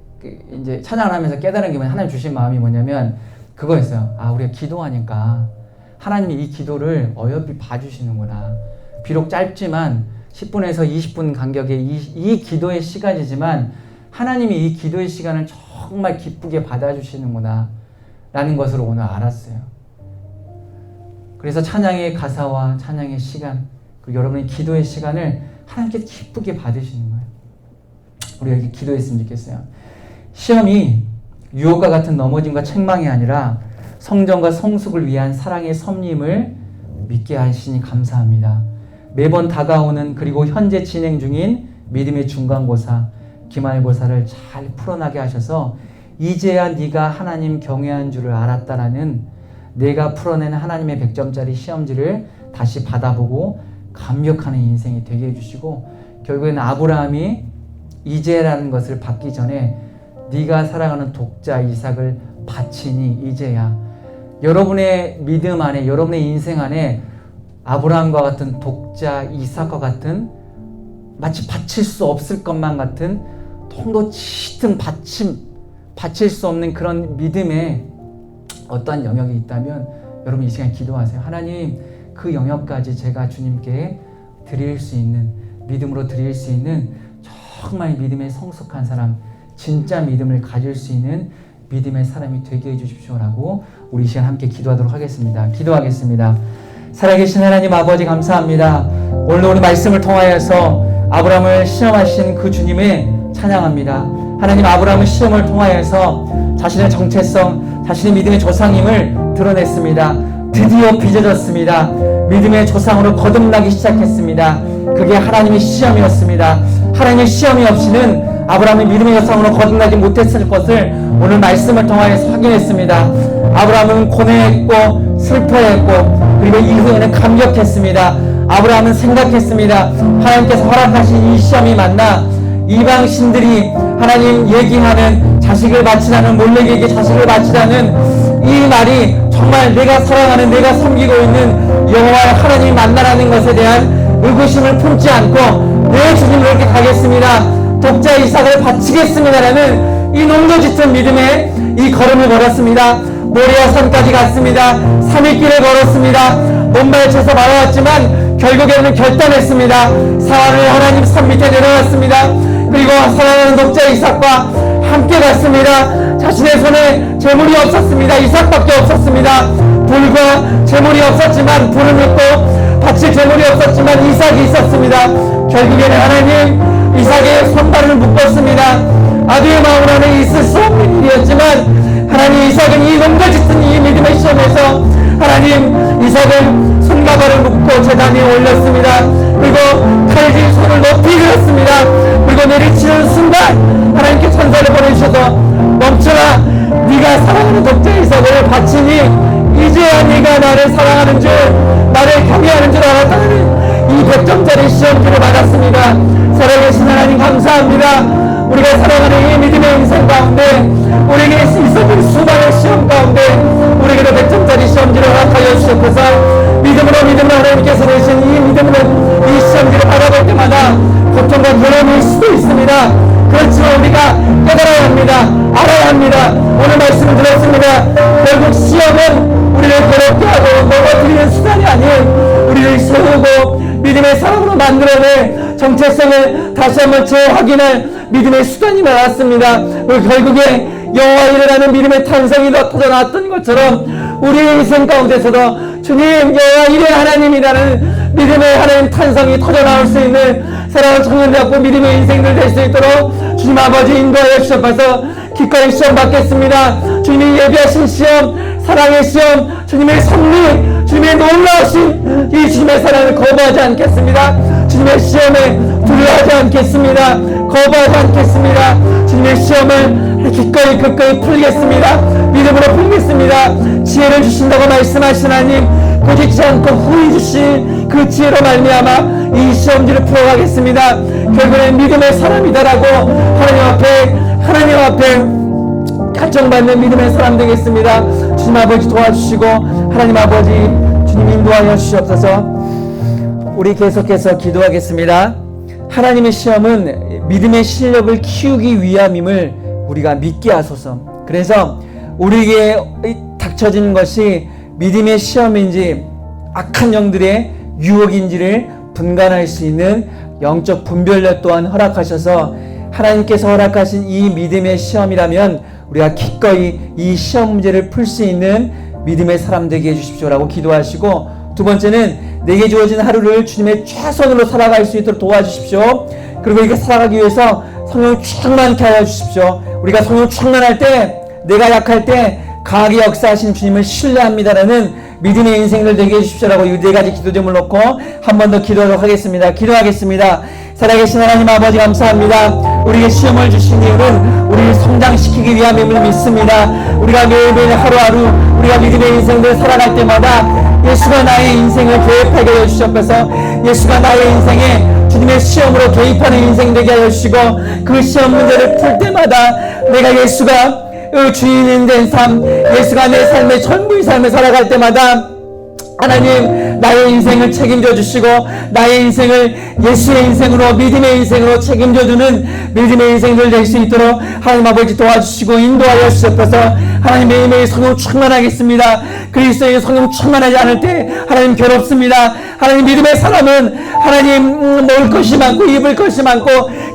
찬양을 하면서 깨달은 게 하나님 주신 마음이 뭐냐면 그거였어요. 우리가 기도하니까 하나님이 이 기도를 어여삐 봐주시는구나. 비록 짧지만 10분에서 20분 간격의 이 기도의 시간이지만 하나님이 이 기도의 시간을 정말 기쁘게 받아주시는구나 라는 것을 오늘 알았어요. 그래서 찬양의 가사와 찬양의 시간, 그리고 여러분의 기도의 시간을 하나님께 기쁘게 받으시는 거예요. 우리가 이렇게 기도했으면 좋겠어요. 시험이 유혹과 같은 넘어짐과 책망이 아니라 성전과 성숙을 위한 사랑의 섭림을 믿게 하시니 감사합니다. 매번 다가오는, 그리고 현재 진행 중인 믿음의 중간고사, 기말고사를 잘 풀어나게 하셔서 이제야 네가 하나님 경외한 줄을 알았다라는, 내가 풀어낸 하나님의 100점짜리 시험지를 다시 받아보고 감격하는 인생이 되게 해주시고, 결국에는 아브라함이 이제라는 것을 받기 전에 네가 사랑하는 독자 이삭을 바치니 이제야, 여러분의 믿음 안에, 여러분의 인생 안에 아브라함과 같은 독자 이삭과 같은, 마치 바칠 수 없을 것만 같은 통도 짙은 바칠 수 없는 그런 믿음의 어떠한 영역이 있다면 여러분 이 시간 기도하세요. 하나님, 그 영역까지 제가 주님께 드릴 수 있는, 믿음으로 드릴 수 있는 정말 믿음의 성숙한 사람, 진짜 믿음을 가질 수 있는 믿음의 사람이 되게 해주십시오라고 우리 이 시간 함께 기도하도록 하겠습니다. 기도하겠습니다. 살아계신 하나님 아버지, 감사합니다. 오늘 우리 말씀을 통하여서 아브라함을 시험하신 그 주님의 찬양합니다. 하나님, 아브라함은 시험을 통하여서 자신의 정체성, 자신의 믿음의 조상임을 드러냈습니다. 드디어 빚어졌습니다. 믿음의 조상으로 거듭나기 시작했습니다. 그게 하나님의 시험이었습니다. 하나님의 시험이 없이는 아브라함이 믿음의 조상으로 거듭나지 못했을 것을 오늘 말씀을 통하여서 확인했습니다. 아브라함은 고뇌했고 슬퍼했고, 그리고 이후에는 감격했습니다. 아브라함은 생각했습니다. 하나님께서 허락하신 이 시험이 맞나? 이방 신들이 하나님 얘기하는 자식을 바치라는, 몰렉에게 자식을 바치라는 이 말이 정말 내가 사랑하는, 내가 섬기고 있는 여호와의 하나님이 맞나라는 것에 대한 의구심을 품지 않고 내 주님을 이렇게 가겠습니다, 독자 이삭을 바치겠습니다라는 이 농도 짙은 믿음의 이 걸음을 걸었습니다. 모리아 산까지 갔습니다. 3일 길을 걸었습니다. 몸발쳐서 말아왔지만 결국에는 결단했습니다. 사활을 하나님 산 밑에 내려놨습니다. 그리고 사랑하는 독자 이삭과 함께 갔습니다. 자신의 손에 재물이 없었습니다. 이삭밖에 없었습니다. 불과 재물이 없었지만 불은 있고 바칠 재물이 없었지만 이삭이 있었습니다. 결국에는 하나님 이삭의 손발을 묶었습니다. 아들의 마음 안에 있을 수 없는 일이었지만 하나님 이삭은 이 농가짓은 이 믿음의 시험에서 하나님 이삭을 손과 발을 묶고 제단 위에 올렸습니다. 그리고 칼질 손을 높이 들었습니다. 그리고 내리치는 순간 하나님께 천사를 보내주셔서 멈춰라, 네가 사랑하는 독자 이삭을 바치니 이제야 네가 나를 사랑하는 줄, 나를 경외하는 줄 알았다는 이 100점짜리 시험지를 받았습니다. 살아계신 하나님 감사합니다. 우리가 살아가는 이 믿음의 인생 가운데 우리에게 있었던 수많은 시험 가운데 우리에게도 100점짜리 시험지를 허락하여 주셨고서 믿음으로 하나님께서 내신 이 믿음으로 이 시험지를 바라볼 때마다 고통과 괴로움일 수도 있습니다. 그렇지만 우리가 깨달아야 합니다. 알아야 합니다. 오늘 말씀을 들었습니다. 결국 시험은 우리를 괴롭게 하고 넘어뜨리는 수단이 아닌 우리를 세우고 믿음의 사람으로 만들어낼 정체성을 다시 한번 재확인할 믿음의 수단이 나왔습니다. 결국에 여호와 이레라는 믿음의 탄성이 터져 나왔던 것처럼 우리의 인생 가운데서도 주님 여호와 이레 하나님이라는 믿음의 하나님 탄성이 터져 나올 수 있는 사랑하는 청년대학교 믿음의 인생들 될 수 있도록 주님 아버지 인도하여 주셔서 기꺼이 시험 받겠습니다. 주님이 예비하신 시험, 사랑의 시험, 주님의 섭리, 주님의 놀라우신 이 주님의 사랑을 거부하지 않겠습니다. 주님의 시험에 두려워하지 않겠습니다. 거부하지 않겠습니다. 주님의 시험을 기꺼이 풀겠습니다. 믿음으로 풀겠습니다. 지혜를 주신다고 말씀하신 하나님, 고집지 않고 후히 주신 그 지혜로 말미암아 이 시험지를 풀어가겠습니다. 결국엔 믿음의 사람이다라고 하나님 앞에 갈정받는 믿음의 사람 되겠습니다. 주님 아버지 도와주시고 하나님 아버지 주님 인도하여 주시옵소서. 우리 계속해서 기도하겠습니다. 하나님의 시험은 믿음의 실력을 키우기 위함임을 우리가 믿게 하소서. 그래서 우리에게 닥쳐지는 것이 믿음의 시험인지 악한 영들의 유혹인지를 분간할 수 있는 영적 분별력 또한 허락하셔서 하나님께서 허락하신 이 믿음의 시험이라면 우리가 기꺼이 이 시험 문제를 풀 수 있는 믿음의 사람 되게 해주십시오라고 기도하시고, 두 번째는 내게 주어진 하루를 주님의 최선으로 살아갈 수 있도록 도와주십시오. 그리고 이렇게 살아가기 위해서 성령 충만케 하여 주십시오. 우리가 성령 충만할 때, 내가 약할 때 강하게 역사하신 주님을 신뢰합니다라는 믿음의 인생을 되게 해주십시오라고 이 네 가지 기도 제목을 놓고 한 번 더 기도하도록 하겠습니다. 기도하겠습니다. 살아계신 하나님 아버지 감사합니다. 우리에게 시험을 주신 이유는 우리를 성장시키기 위함임을 믿습니다. 우리가 매일매일 하루하루 우리가 믿음의 인생을 살아갈 때마다 예수가 나의 인생을 계획하게 하여 주셨어서 예수가 나의 인생에 주님의 시험으로 개입하는 인생 되게 하여 주시고, 그 시험 문제를 풀 때마다 내가 예수가 주인인 된 삶, 예수가 내 삶의 전부의 삶을 살아갈 때마다 하나님 나의 인생을 책임져 주시고 나의 인생을 예수의 인생으로 믿음의 인생으로 책임져 주는 믿음의 인생들 될 수 있도록 하나님 아버지 도와주시고 인도하여 주셔서 하나님 매일매일 성령 충만하겠습니다. 그리스도의 성령 충만하지 않을 때 하나님 괴롭습니다. 하나님 믿음의 사람은 하나님 먹을 것이 많고 입을 것이 많고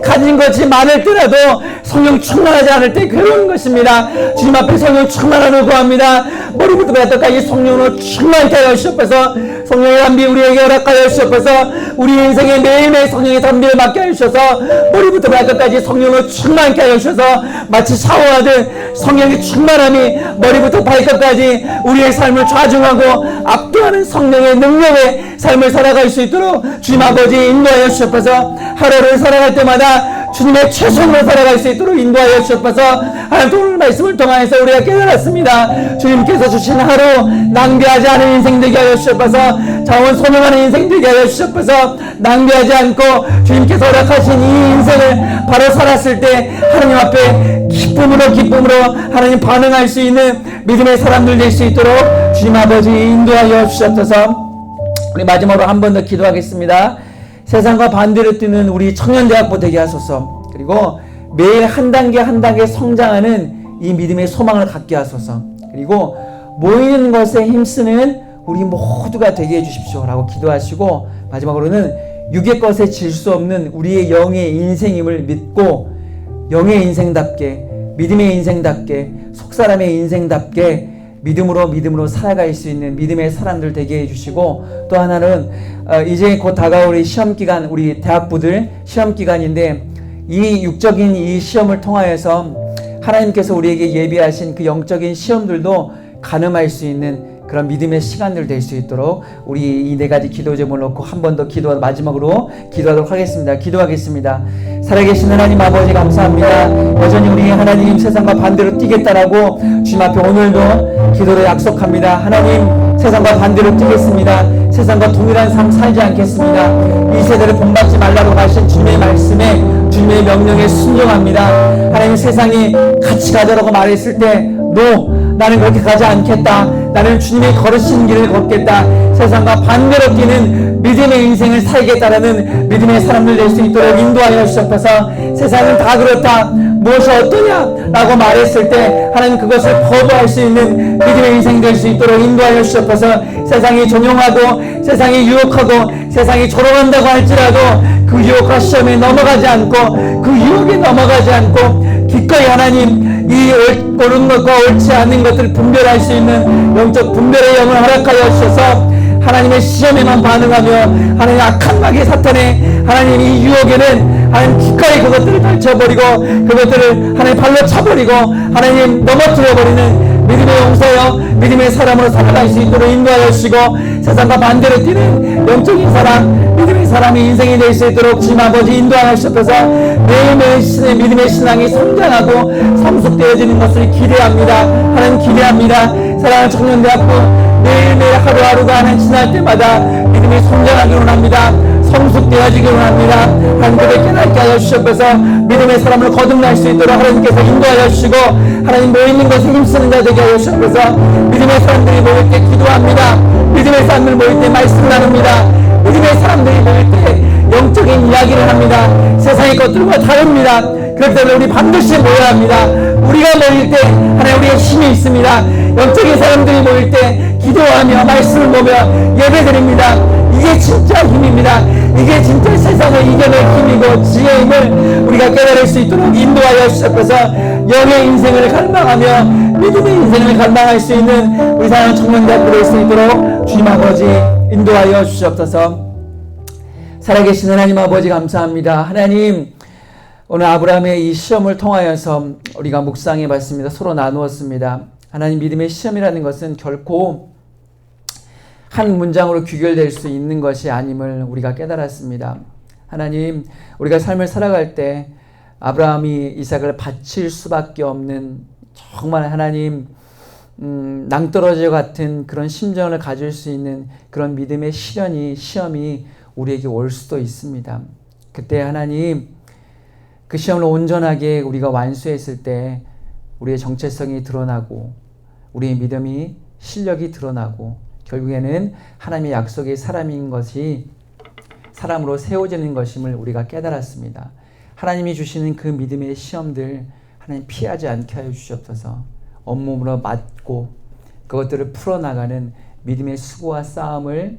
가진 것이 많을 때라도 성령 충만하지 않을 때 괴로운 것입니다. 주님 앞에 성령 충만함을 구합니다. 머리부터 발끝까지 성령으로 충만케 하여 주셔서 성령의 담비 우리에게 허락하여 주셔서 우리 인생에 매일매일 성령의 담비를 맡게 하여 주셔서 머리부터 발끝까지 성령으로 충만케 하여 주셔서 마치 샤워하듯 성령의 충만함이 머리부터 발끝까지 우리의 삶을 좌중하고 압도하는 성령의 능력의 삶을 살아갈 수 있도록 주님 아버지 인도하여 주셔서 하루를 살아갈 때마다 주님의 최선으로 살아갈 수 있도록 인도하여 주셔서 하나님 오늘 말씀을 통하여서 우리가 깨달았습니다. 주님께서 주신 하루 낭비하지 않은 인생 되게 하여 주셔서 자원 소명하는 인생 되게 하여 주셔서 낭비하지 않고 주님께서 허락하신 이 인생을 바로 살았을 때 하나님 앞에 기쁨으로 하나님 반응할 수 있는 믿음의 사람들 될 수 있도록 주님 아버지 인도하여 주셔서 우리 마지막으로 한 번 더 기도하겠습니다. 세상과 반대로 뛰는 우리 청년대학부 되게 하소서. 그리고 매일 한 단계 한 단계 성장하는 이 믿음의 소망을 갖게 하소서. 그리고 모이는 것에 힘쓰는 우리 모두가 되게 해주십시오 라고 기도하시고, 마지막으로는 육의 것에 질 수 없는 우리의 영의 인생임을 믿고 영의 인생답게, 믿음의 인생답게, 속사람의 인생답게 믿음으로 살아갈 수 있는 믿음의 사람들 되게 해주시고, 또 하나는 이제 곧 다가올 이 시험기간, 우리 대학부들 시험기간인데 이 육적인 이 시험을 통하여서 하나님께서 우리에게 예비하신 그 영적인 시험들도 가늠할 수 있는 그런 믿음의 시간들 될 수 있도록 우리 이 네 가지 기도 제목을 놓고 한 번 더 마지막으로 기도하도록 하겠습니다. 기도하겠습니다. 살아계신 하나님 아버지 감사합니다. 여전히 우리 하나님 세상과 반대로 뛰겠다라고 주님 앞에 오늘도 기도로 약속합니다. 하나님 세상과 반대로 뛰겠습니다. 세상과 동일한 삶 살지 않겠습니다. 이 세대를 본받지 말라고 하신 주님의 말씀에, 주님의 명령에 순종합니다. 하나님 세상이 같이 가자라고 말했을 때 나는 그렇게 가지 않겠다. 나는 주님이 걸으신 길을 걷겠다. 세상과 반대로 뛰는 믿음의 인생을 살겠다라는 믿음의 사람들 될 수 있도록 인도하여 주셔서, 세상은 다 그렇다, 무엇이 어떠냐 라고 말했을 때 하나님 그것을 거부할 수 있는 믿음의 인생 될 수 있도록 인도하여 주셔서, 세상이 전용하고 세상이 유혹하고 세상이 조롱한다고 할지라도 그 유혹과 시험에 넘어가지 않고, 그 유혹에 넘어가지 않고 기꺼이 하나님 이 옳은 것과 옳지 않은 것들을 분별할 수 있는 영적 분별의 영을 허락하여 주셔서, 하나님의 시험에만 반응하며 하나님 악한 마귀 사탄의 하나님 이 유혹에는 하나님 기꺼이 그것들을 펼쳐버리고 그것들을 하나님 발로 차버리고 하나님 넘어뜨려버리는 믿음의 용사여 믿음의 사람으로 살아갈 수 있도록 인도하여 주시고, 세상과 반대로 뛰는 영적인 사람, 믿음의 사람의 인생이 될 수 있도록 주님 아버지 인도하여 주셔서 매일매일 믿음의 신앙이 성장하고 성숙되어지는 것을 기대합니다. 하나님 기대합니다. 사랑하는 청년대학부 매일매일 하루하루가 하나님 지날 때마다 믿음이 성장하기를 원합니다. 성숙되어지기를 원합니다. 하나님께서 깨닫게 하여 주셔서 믿음의 사람을 거듭날 수 있도록 하나님께서 인도하여 주시고, 하나님 모이는 것에 힘쓰는 자 되게 하여 주셔서 믿음의 사람들이 모일 때 기도합니다. 믿음의 사람들 모일 때 말씀 나눕니다. 믿음의 사람들이 모일 때 영적인 이야기를 합니다. 세상의 것들과 다릅니다. 그렇기 때문에 우리 반드시 모여야 합니다. 우리가 모일 때 하나님 우리의 힘이 있습니다. 영적인 사람들이 모일 때 기도하며 말씀을 보며 예배드립니다. 이게 진짜 힘입니다. 이게 진짜 세상을 이겨낼 힘이고 지혜의 힘을 우리가 깨달을 수 있도록 인도하여 주셔서 영의 인생을 갈망하며 믿음의 인생을 갈망할 수 있는 우리 사랑하는 청년대학교 될 수 있도록 주님 아버지 인도하여 주시옵소서. 살아계신 하나님 아버지 감사합니다. 하나님 오늘 아브라함의 이 시험을 통하여서 우리가 묵상해 봤습니다. 서로 나누었습니다. 하나님 믿음의 시험이라는 것은 결코 한 문장으로 귀결될 수 있는 것이 아님을 우리가 깨달았습니다. 하나님 우리가 삶을 살아갈 때 아브라함이 이삭을 바칠 수밖에 없는 정말 하나님 낭떠러지 같은 그런 심정을 가질 수 있는 그런 믿음의 시험이 우리에게 올 수도 있습니다. 그때 하나님 그 시험을 온전하게 우리가 완수했을 때 우리의 정체성이 드러나고 우리의 믿음이 실력이 드러나고 결국에는 하나님의 약속의 사람인 것이 사람으로 세워지는 것임을 우리가 깨달았습니다. 하나님이 주시는 그 믿음의 시험들 하나님 피하지 않게 하여 주시옵소서. 온몸으로 맞고 그것들을 풀어나가는 믿음의 수고와 싸움을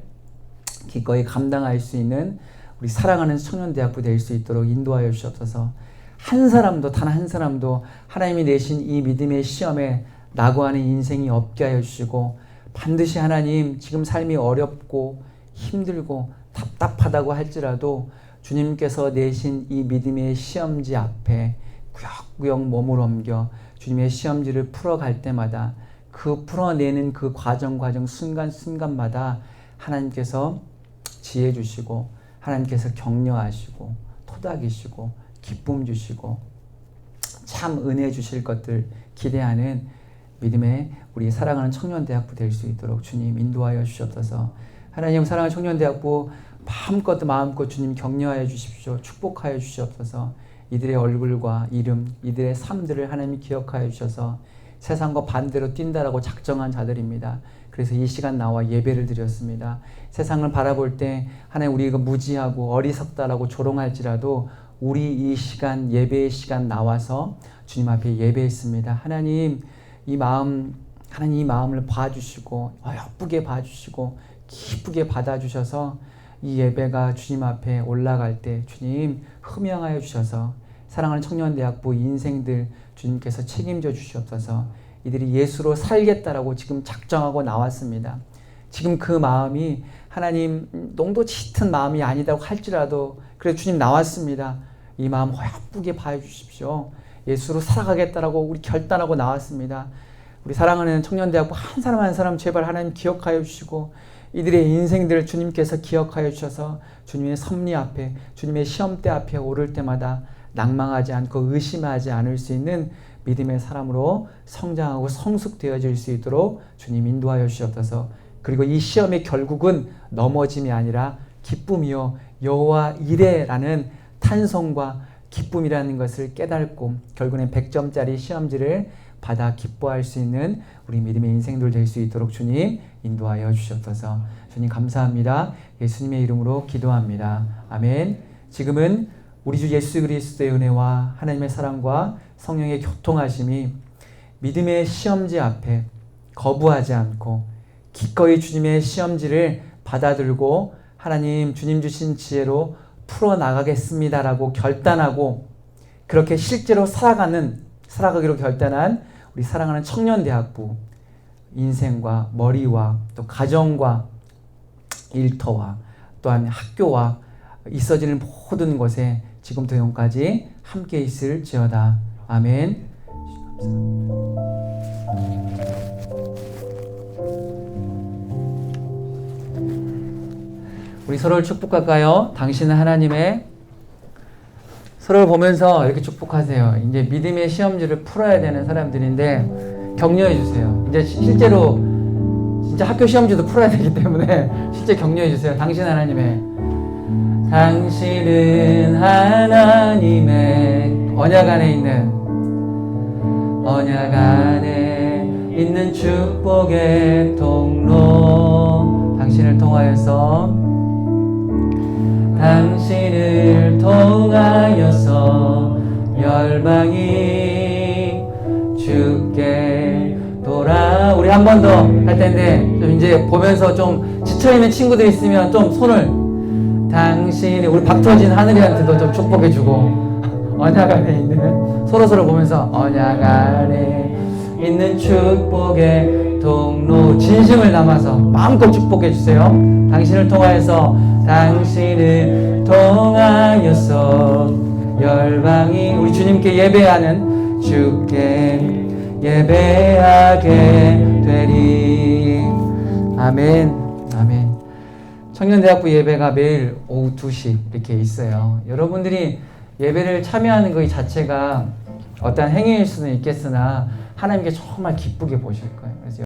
기꺼이 감당할 수 있는 우리 사랑하는 청년대학부 될 수 있도록 인도하여 주시옵소서. 한 사람도 단 한 사람도 하나님이 내신 이 믿음의 시험에 낙오하는 인생이 없게 하여 주시고, 반드시 하나님 지금 삶이 어렵고 힘들고 답답하다고 할지라도 주님께서 내신 이 믿음의 시험지 앞에 구역구역 몸을 옮겨 주님의 시험지를 풀어갈 때마다 그 풀어내는 그 과정 순간순간마다 하나님께서 지혜 주시고 하나님께서 격려하시고 토닥이시고 기쁨 주시고 참 은혜 주실 것들 기대하는 믿음의 우리 사랑하는 청년대학부 될 수 있도록 주님 인도하여 주시옵소서. 하나님 사랑하는 청년대학부 마음껏 주님 격려하여 주십시오. 축복하여 주시옵소서. 이들의 얼굴과 이름, 이들의 삶들을 하나님이 기억하여 주셔서 세상과 반대로 뛴다라고 작정한 자들입니다. 그래서 이 시간 나와 예배를 드렸습니다. 세상을 바라볼 때 하나님 우리가 무지하고 어리석다라고 조롱할지라도 우리 이 시간 예배의 시간 나와서 주님 앞에 예배했습니다. 하나님 이 마음 하나님 이 마음을 봐주시고 예쁘게 봐주시고 기쁘게 받아주셔서 이 예배가 주님 앞에 올라갈 때 주님 흠양하여 주셔서 사랑하는 청년대학부 인생들 주님께서 책임져 주시옵소서. 이들이 예수로 살겠다라고 지금 작정하고 나왔습니다. 지금 그 마음이 하나님 농도 짙은 마음이 아니다고 할지라도 그래 주님 나왔습니다. 이 마음 예쁘게 봐주십시오. 예수로 살아가겠다라고 우리 결단하고 나왔습니다. 우리 사랑하는 청년대학부 한 사람 한 사람 제발 하나님 기억하여 주시고 이들의 인생들을 주님께서 기억하여 주셔서 주님의 섭리 앞에 주님의 시험대 앞에 오를 때마다 낭망하지 않고 의심하지 않을 수 있는 믿음의 사람으로 성장하고 성숙되어질 수 있도록 주님 인도하여 주시옵소서. 그리고 이 시험의 결국은 넘어짐이 아니라 기쁨이요 여호와 이레라는 탄성과 기쁨이라는 것을 깨닫고 결국엔 100점짜리 시험지를 받아 기뻐할 수 있는 우리 믿음의 인생들 될 수 있도록 주님 인도하여 주시옵소서. 주님 감사합니다. 예수님의 이름으로 기도합니다. 아멘. 지금은 우리 주 예수 그리스도의 은혜와 하나님의 사랑과 성령의 교통하심이 믿음의 시험지 앞에 거부하지 않고 기꺼이 주님의 시험지를 받아들고 하나님 주님 주신 지혜로 풀어나가겠습니다라고 결단하고 그렇게 실제로 살아가기로 결단한 우리 사랑하는 청년대학부 인생과 머리와 또 가정과 일터와 또한 학교와 있어지는 모든 것에 지금부터 영까지 함께 있을지어다. 아멘. 우리 서로를 축복할까요? 당신은 하나님의 서로를 보면서 이렇게 축복하세요. 이제 믿음의 시험지를 풀어야 되는 사람들인데 격려해 주세요. 이제 실제로 진짜 학교 시험지도 풀어야 되기 때문에 실제 격려해 주세요. 당신은 하나님의 언약 안에 있는 축복의 통로. 당신을 통하여서 열방이 주께 우리 한 번 더 할 텐데 좀 이제 보면서 좀 지쳐있는 친구들 있으면 좀 손을 우리 박터진 하늘이한테도 좀 축복해주고 언약 안에 있는 서로 보면서 언약 안에 있는 축복의 통로 진심을 담아서 마음껏 축복해주세요. 당신을 통하여서 열방이 우리 주님께 예배하는 주께 예배하게 되리. 아멘. 아멘. 청년대학부 예배가 매일 오후 2시 이렇게 있어요. 여러분들이 예배를 참여하는 것 자체가 어떤 행위일 수는 있겠으나 하나님께 정말 기쁘게 보실 거예요. 그래서